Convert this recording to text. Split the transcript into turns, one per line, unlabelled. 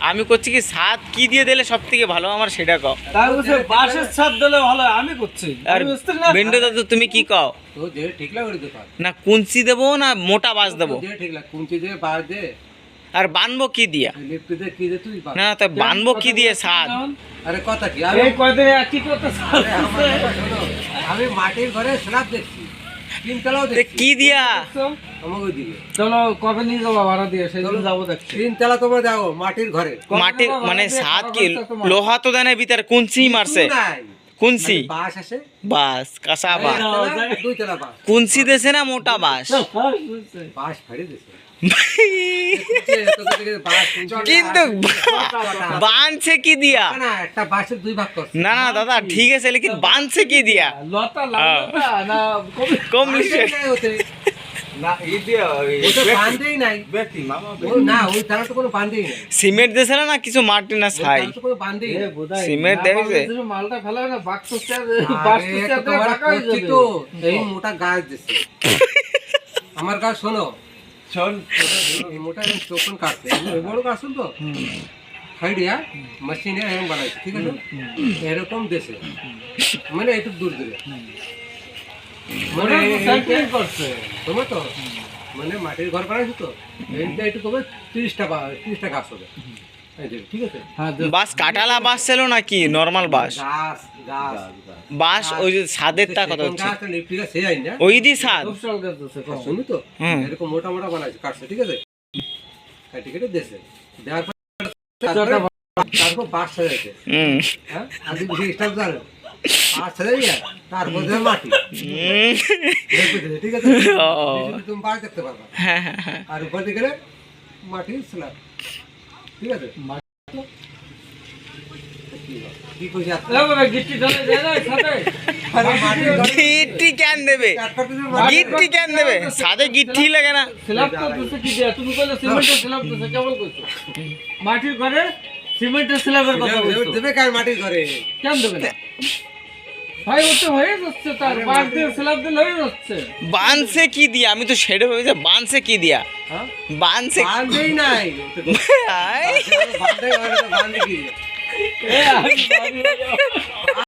আমি করছি কি ছাদ কি দিয়ে দিলে সব থেকে ভালো আমার সেটা কও।
তাই বলছে বাঁশের ছাদ দিলে ভালো হয়, আমি করছি।
আর
আমি মিস্ত্রি না।
বেন্ডো দাদু তুমি কি কও?
তো যে ঠিক লাগে দোকান
না কুঞ্চি দেবো না মোটা বাঁশ দেবো?
যে ঠিক লাগে কুঞ্চি দিয়ে বাড় দে
আর বানবো কি দিয়া?
লিফট দিয়ে কি দে তুই বাড়।
না তা বানবো কি দিয়ে ছাদ?
আরে কথা কি
এই কয়দিন একই কথা
আরে আমার কথা শোনো, আমি মাটির ঘরে স্ল্যাব দেখছি, তিনতলাও
তে
দেখছি
কি দিয়া?
আমাকে দিকে।
চলো কবে নিয়ে যাবো ভাড়া দিয়ে, সেদিন যাবো দেখছি।
তিনতলা তোমরা যাও মাটির ঘরে,
মাটির মানে ছাদ কি লোহা তো দেয় না ভিতরে, কুঞ্চি মারছে?
কিছু নাই,
কুঞ্চি
খালি বাঁশ আসে,
বাস কাঁচা বাস।
দুইতলা বাঁশ,
কুঞ্চি দেছে না মোটা বাস?
বাঁশ ফাড়ি দিছে।
কিন্তু বানছে কি দিয়া?
না একটা বাঁশের দুই ভাগ করছে।
না না দাদা ঠিক আছে, লেকিন বানছে কি দিয়া?
লতা লাগা না
কমপ্লিশন
না এই দিয়া ওটা বাঁধেই নাই ব্যক্তি মামা না ওই তারা তো কোনো বাঁধেই নাই,
সিমেন্ট দেছে না কিছু মাটি না ছাই?
তারা তো কোনো বাঁধেই নাই।
সিমেন্ট দেছে?
মালটা ফেলা না বাক্স
আরে তোমার করছি তো এই মোটা গাছ দিছে আমার গাছ শোনো শোন এই মোটা চোপন কাটছে এই বড় গাছ তো খাইডিয়া মেশিনে এরকম বানাইছে ঠিক আছে এরকম দেশে মানে একটু দূর দূরে মানে
করছে
তোমার তো মানে মাটির ঘর বানাইছো তো এইটা একটু তবে 30টা গাছ হবে এই যে, ঠিক আছে
বাস কাটালা বাস ছিল নাকি নরমাল বাস?
গাছ গাছ
বাস ওই যে ছাদের তা কথা হচ্ছে
গাছ ঠিক আছে সেই না
ওই দি ছাদ।
শুনি তো
হুম।
এরকম মোটা মোটা বানাইছে কাটছে ঠিক আছে কাটি কেটে দেশে দেওয়ার পর তারপর বাঁশ সাজাইছে হ্যাঁ আদি বেশি স্টাফ জানে বাঁশ সাজাইয়া তারপর দেবে মাটি লেপে দিছে, ঠিক আছে বেশি তুমি বাঁশ দেখতে পারবা
হ্যাঁ হ্যাঁ হ্যাঁ।
আর উপর দিকে গেলে মাটি স্ল্যাব ঠিক আছে কি কইছি
গিট্টি ঢালে দেয় না সাথে
গিট্টি কেন দেবে? গিট্টি কেন দেবে? ছাদে গিট্টি লাগে না?
স্ল্যাব তো দিছে কি দিয়া, তুমি কইলে সিমেন্টের স্ল্যাব দিছে, কেবল কইছো মাটির ঘরে সিমেন্টের স্ল্যাবের কথা বলছো,
দেবে কার মাটির ঘরে
কেন দেবে না ভাই? ও তো হয়ে যাচ্ছে, তার বাদ দিয়ে স্ল্যাব দিলে হয়ে যাচ্ছে।
বানছে কি দিয়া? আমি তো সেটা ভেবেছি বানছে কি দিয়া?
হ্যাঁ
বানছে
বাঁধেই নাই
আই।
বাঁধে কি
এ, আমি বাড়ি হয়ে যাবো।